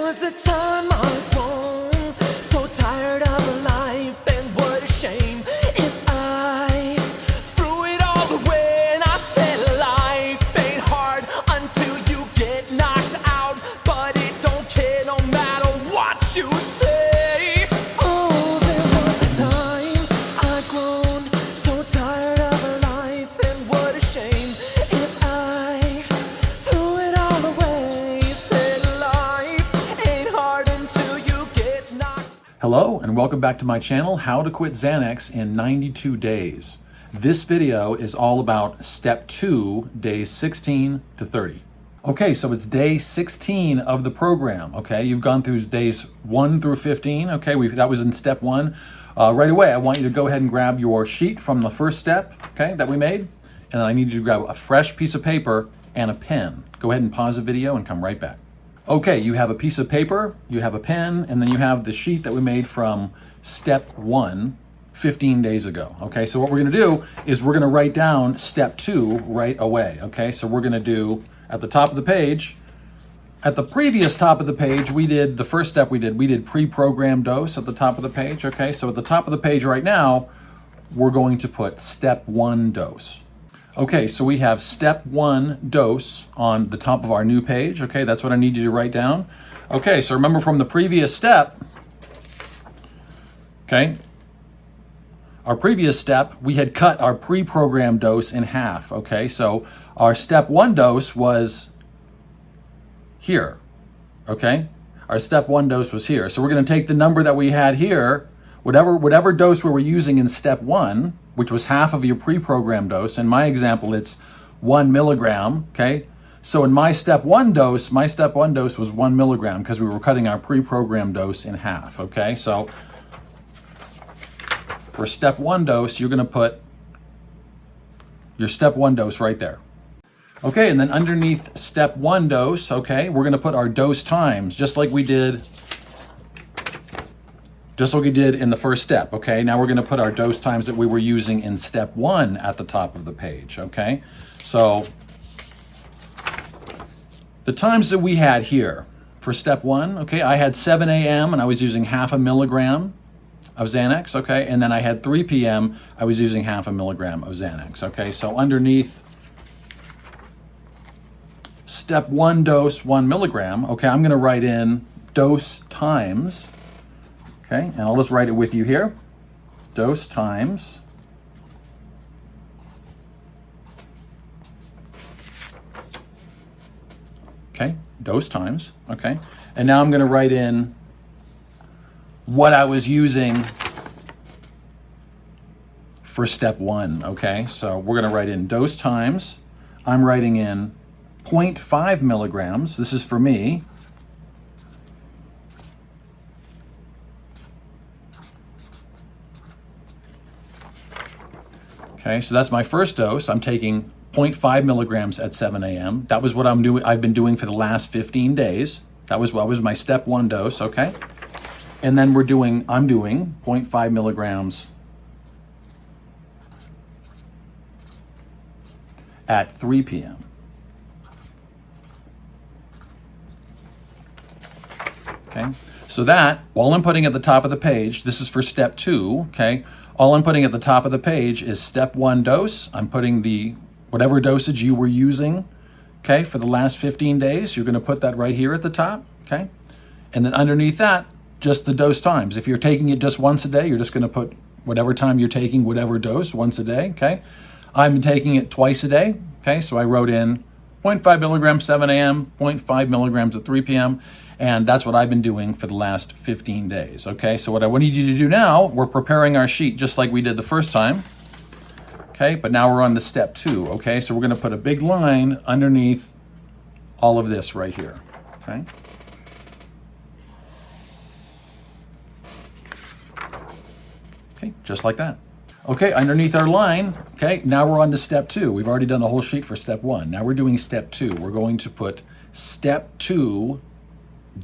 was a time I'd grown so tired of life, and what a shame if I threw it all away. And I said life ain't hard until you get knocked out, but it don't care no matter what you say. Oh, there was a time I'd grown so tired of life, and what a shame if I threw it all away. Said life ain't hard until you get knocked. Hello and welcome back to my channel, How to Quit Xanax in 92 Days. This video is all about step 2, days 16 to 30. Okay, so it's day 16 of the program, okay? You've gone through days 1 through 15, okay? That was in step 1. Right away, I want you to go ahead and grab your sheet from the first step, okay, that we made. And I need you to grab a fresh piece of paper and a pen. Go ahead and pause the video and come right back. Okay, you have a piece of paper, you have a pen, and then you have the sheet that we made from step 1, 15 days ago. Okay, so what we're gonna do is we're gonna write down step 2 right away. Okay, so we're gonna do at the top of the page, at the previous top of the page, we did the first step we did pre-programmed dose at the top of the page. Okay, so at the top of the page right now, we're going to put step 1 dose. Okay, so we have step 1 dose on the top of our new page. Okay, that's what I need you to write down. Okay, so remember from the previous step, okay, our previous step, we had cut our pre-programmed dose in half. Okay, so our step 1 dose was here. Okay, our step 1 dose was here. So we're going to take the number that we had here, whatever dose we were using in step 1, which was half of your pre-programmed dose. In my example, it's 1 milligram, okay? So in my step 1 dose was 1 milligram because we were cutting our pre-programmed dose in half, okay? So for step 1 dose, you're gonna put your step 1 dose right there. Okay, and then underneath step 1 dose, okay, we're gonna put our dose times, just like we did in the first step, okay? Now we're gonna put our dose times that we were using in step 1 at the top of the page, okay? So the times that we had here for step 1, okay, I had 7 a.m. and I was using half a milligram of Xanax, okay? And then I had 3 p.m., I was using half a milligram of Xanax, okay? So underneath step 1 dose, 1 milligram, okay, I'm gonna write in dose times. Okay, and I'll just write it with you here. Dose times. Okay, dose times, okay. And now I'm gonna write in what I was using for step 1, okay? So we're gonna write in dose times. I'm writing in 0.5 milligrams, this is for me. Okay, so that's my first dose. I'm taking 0.5 milligrams at 7 a.m. That was what I've been doing for the last 15 days. That was my step 1 dose, okay? And then I'm doing 0.5 milligrams at 3 p.m. Okay, so that, all I'm putting at the top of the page, this is for step 2, okay? All I'm putting at the top of the page is step 1 dose. I'm putting whatever dosage you were using, okay, for the last 15 days. You're gonna put that right here at the top, okay? And then underneath that, just the dose times. If you're taking it just once a day, you're just gonna put whatever time you're taking whatever dose once a day, okay? I'm taking it twice a day, okay? So I wrote in 0.5 milligrams 7 a.m., 0.5 milligrams at 3 p.m., and that's what I've been doing for the last 15 days, okay? So what I need you to do now, we're preparing our sheet just like we did the first time, okay? But now we're on to step 2, okay? So we're gonna put a big line underneath all of this right here, okay? Okay, just like that. Okay, underneath our line, okay, now we're on to step 2. We've already done the whole sheet for step 1. Now we're doing step 2. We're going to put step 2,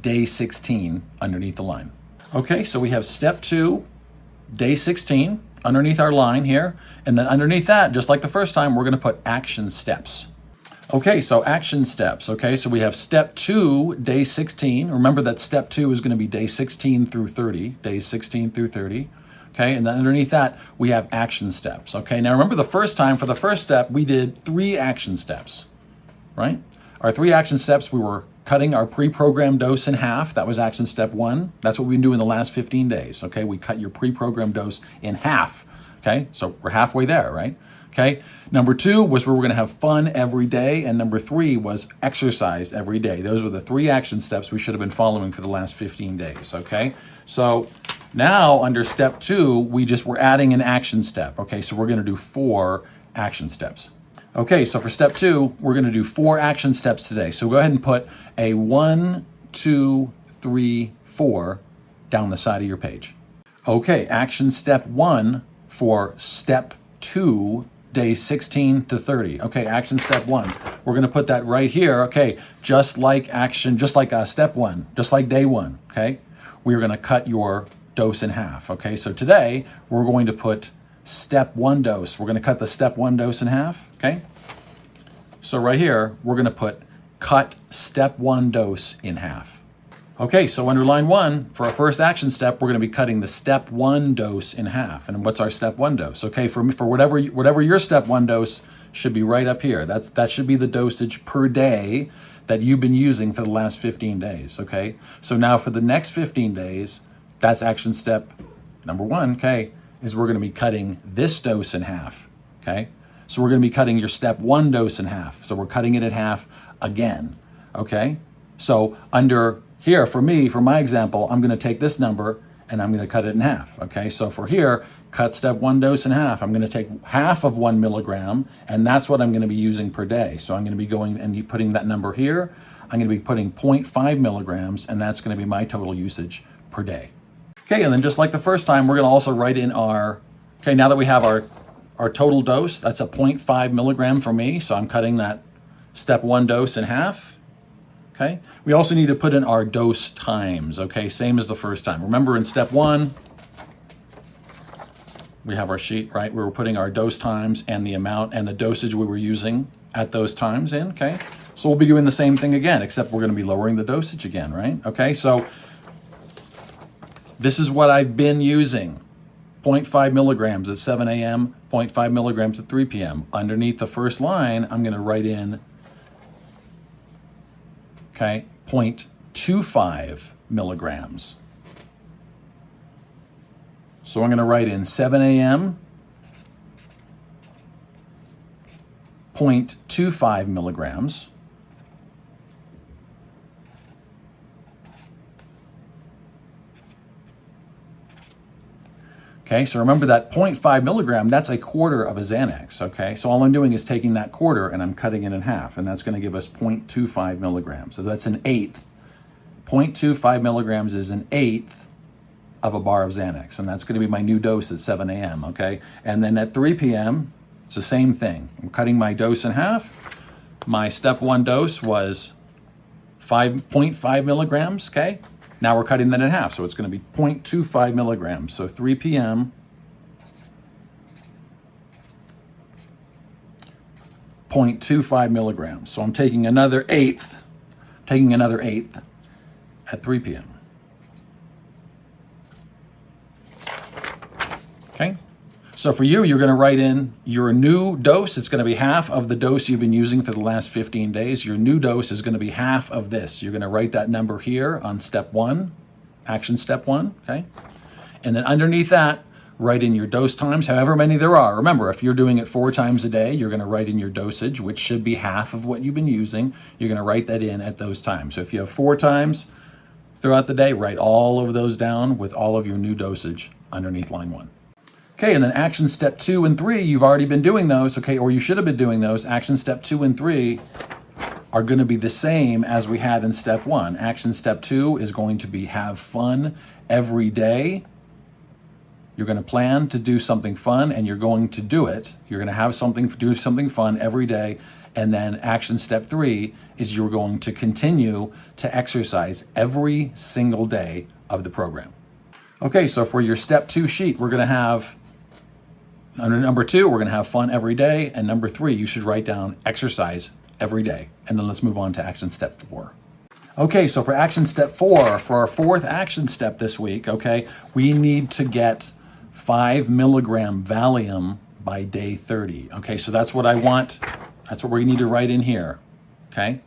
day 16 underneath the line. Okay, so we have step 2, day 16 underneath our line here, and then underneath that, just like the first time, we're gonna put action steps. Okay, so action steps. Okay, so we have step 2, day 16. Remember that step 2 is going to be day 16 through 30, days 16 through 30. Okay, and then underneath that, we have action steps. Okay, now remember the first time, for the first step, we did 3 action steps, right? Our 3 action steps, we were cutting our pre-programmed dose in half. That was action step 1. That's what we've been doing the last 15 days. Okay, we cut your pre-programmed dose in half. Okay, so we're halfway there, right? Okay, number 2 was where we're gonna have fun every day, and number 3 was exercise every day. Those were the 3 action steps we should have been following for the last 15 days, okay? So now under step 2, we're adding an action step, okay? So we're gonna do 4 action steps. Okay, so for step 2, we're gonna do 4 action steps today. So go ahead and put a 1, 2, 3, 4 down the side of your page. Okay, action step 1 for step 2, day 16 to 30. Okay, action step 1. We're going to put that right here. Okay, just like step 1, just like day 1. Okay, we're going to cut your dose in half. Okay, so today we're going to put step 1 dose. We're going to cut the step 1 dose in half. Okay, so right here we're going to put cut step 1 dose in half. Okay, so under line 1, for our first action step, we're going to be cutting the step 1 dose in half. And what's our step 1 dose? Okay, for whatever your step 1 dose should be right up here. That should be the dosage per day that you've been using for the last 15 days, okay? So now for the next 15 days, that's action step number 1, okay, is we're going to be cutting this dose in half, okay? So we're going to be cutting your step 1 dose in half. So we're cutting it in half again, okay? So under here, for my example, I'm going to take this number and I'm going to cut it in half. Okay, so for here, cut step 1 dose in half. I'm going to take half of 1 milligram, and that's what I'm going to be using per day. So I'm going to be going and putting that number here. I'm going to be putting 0.5 milligrams, and that's going to be my total usage per day. Okay, and then just like the first time, we're going to also write in now that we have our total dose, that's a 0.5 milligram for me. So I'm cutting that step 1 dose in half. Okay. We also need to put in our dose times, okay? Same as the first time. Remember in step 1, we have our sheet, right? We were putting our dose times and the amount and the dosage we were using at those times in, okay? So we'll be doing the same thing again, except we're gonna be lowering the dosage again, right? Okay, so this is what I've been using. 0.5 milligrams at 7 a.m., 0.5 milligrams at 3 p.m. Underneath the first line, I'm gonna write in 0.25 milligrams. So I'm going to write in 7 a.m., 0.25 milligrams. Okay, so remember that 0.5 milligram, that's a quarter of a Xanax, okay? So all I'm doing is taking that quarter and I'm cutting it in half, and that's gonna give us 0.25 milligrams. So that's an eighth. 0.25 milligrams is an eighth of a bar of Xanax, and that's gonna be my new dose at 7 a.m., okay? And then at 3 p.m., it's the same thing. I'm cutting my dose in half. My step 1 dose was 0.5 milligrams, okay? Now we're cutting that in half, so it's going to be 0.25 milligrams. So 3 p.m., 0.25 milligrams. So I'm taking another eighth at 3 p.m. Okay? So for you, you're going to write in your new dose. It's going to be half of the dose you've been using for the last 15 days. Your new dose is going to be half of this. You're going to write that number here on step 1, action step 1, okay? And then underneath that, write in your dose times, however many there are. Remember, if you're doing it 4 times a day, you're going to write in your dosage, which should be half of what you've been using. You're going to write that in at those times. So if you have 4 times throughout the day, write all of those down with all of your new dosage underneath line 1. Okay, and then action step 2 and 3, you've already been doing those, okay, or you should have been doing those. Action step 2 and 3 are going to be the same as we had in step 1. Action step 2 is going to be have fun every day. You're going to plan to do something fun and you're going to do it. You're going to do something fun every day. And then action step 3 is you're going to continue to exercise every single day of the program. Okay, so for your step 2 sheet, we're going to have under number 2, we're going to have fun every day. And number 3, you should write down exercise every day. And then let's move on to action step 4. Okay, so for action step 4, for our 4th action step this week, okay, we need to get 5 milligram Valium by day 30. Okay, so that's what I want. That's what we need to write in here. Okay.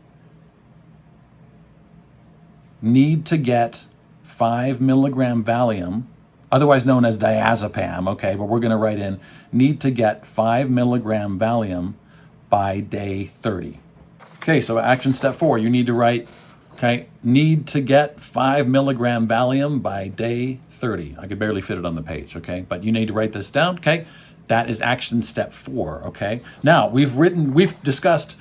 Need to get 5 milligram Valium, otherwise known as diazepam. Okay, but we're going to write in need to get 5 milligram Valium by day 30. Okay, so action step 4, you need to write, okay, need to get 5 milligram Valium by day 30. I could barely fit it on the page, okay, but you need to write this down, okay? That is action step 4, okay? Now, we've discussed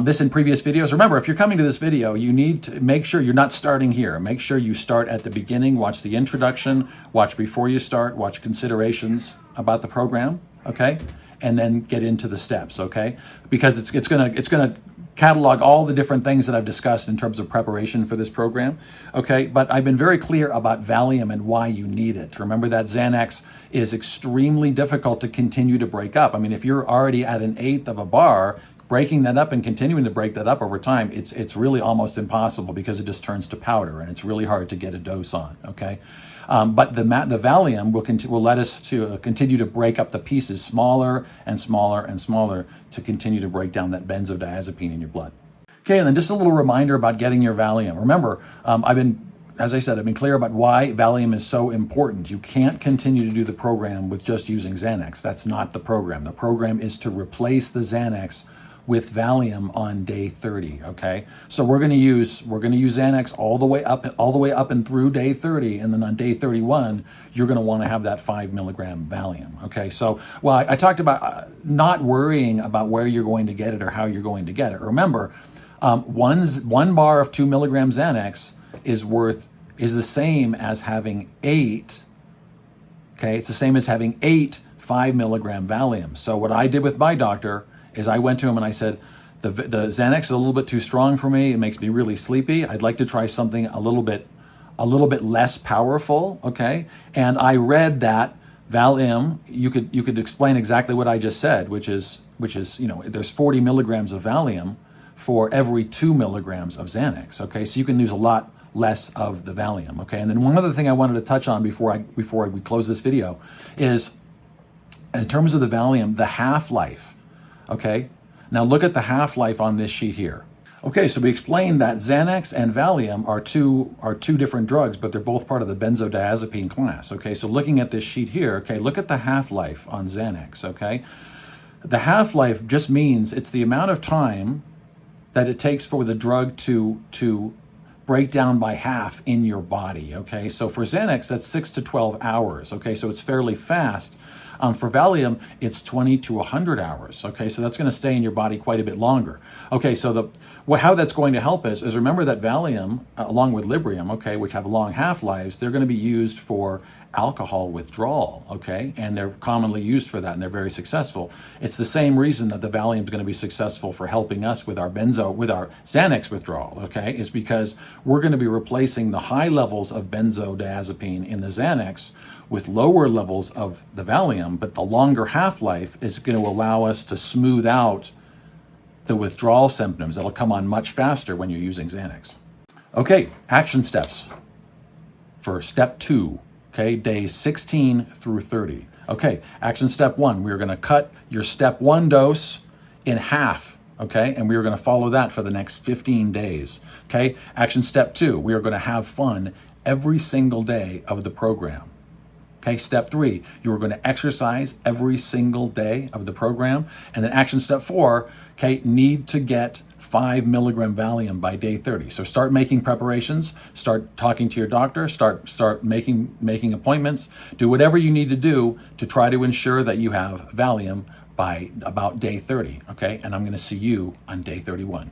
this in previous videos. Remember, if you're coming to this video, you need to make sure you're not starting here. Make sure you start at the beginning, watch the introduction, watch before you start, watch considerations about the program, okay? And then get into the steps, okay? Because it's gonna catalog all the different things that I've discussed in terms of preparation for this program, okay? But I've been very clear about Valium and why you need it. Remember that Xanax is extremely difficult to continue to break up. I mean, if you're already at 1/8 of a bar, breaking that up and continuing to break that up over time, it's really almost impossible because it just turns to powder and it's really hard to get a dose on, okay? But the Valium will let us to continue to break up the pieces smaller and smaller and smaller to continue to break down that benzodiazepine in your blood. Okay, and then just a little reminder about getting your Valium. Remember, as I said, I've been clear about why Valium is so important. You can't continue to do the program with just using Xanax. That's not the program. The program is to replace the Xanax with Valium on day 30, okay? So we're gonna use Xanax all the way up and through day 30, and then on day 31, you're gonna wanna have that 5 milligram Valium, okay? So, well, I talked about not worrying about where you're going to get it or how you're going to get it. Remember, one bar of 2 milligram Xanax is the same as having 8, okay? It's the same as having 8 5 milligram Valium. So what I did with my doctor is I went to him and I said, the Xanax is a little bit too strong for me. It makes me really sleepy. I'd like to try something a little bit less powerful, okay? And I read that Valium, you could explain exactly what I just said, which is, you know, there's 40 milligrams of Valium for every 2 milligrams of Xanax, okay? So you can use a lot less of the Valium, okay? And then one other thing I wanted to touch on before we close this video is, in terms of the Valium, the half-life. Okay, now look at the half-life on this sheet here. Okay, so we explained that Xanax and Valium are two different drugs, but they're both part of the benzodiazepine class. Okay, so looking at this sheet here, okay, look at the half-life on Xanax, okay? The half-life just means it's the amount of time that it takes for the drug to break down by half in your body, okay? So for Xanax, that's 6 to 12 hours, okay? So it's fairly fast. For Valium, it's 20 to 100 hours, okay? So that's going to stay in your body quite a bit longer. Okay, so how that's going to help us is remember that Valium, along with Librium, okay, which have long half-lives, they're going to be used for alcohol withdrawal, okay? And they're commonly used for that, and they're very successful. It's the same reason that the Valium is going to be successful for helping us with our Xanax withdrawal, okay? Is because we're going to be replacing the high levels of benzodiazepine in the Xanax with lower levels of the Valium, but the longer half-life is going to allow us to smooth out the withdrawal symptoms. That'll come on much faster when you're using Xanax. Okay, action steps for step 2. Okay, days 16 through 30. Okay, action step 1, we're gonna cut your step 1 dose in half, okay? And we are gonna follow that for the next 15 days, okay? Action step 2, we are gonna have fun every single day of the program. Okay, step 3, you are gonna exercise every single day of the program. And then action step 4, okay, need to get 5 milligram Valium by day 30. So start making preparations, start talking to your doctor, start making appointments, do whatever you need to do to try to ensure that you have Valium by about day 30, okay? And I'm gonna see you on day 31.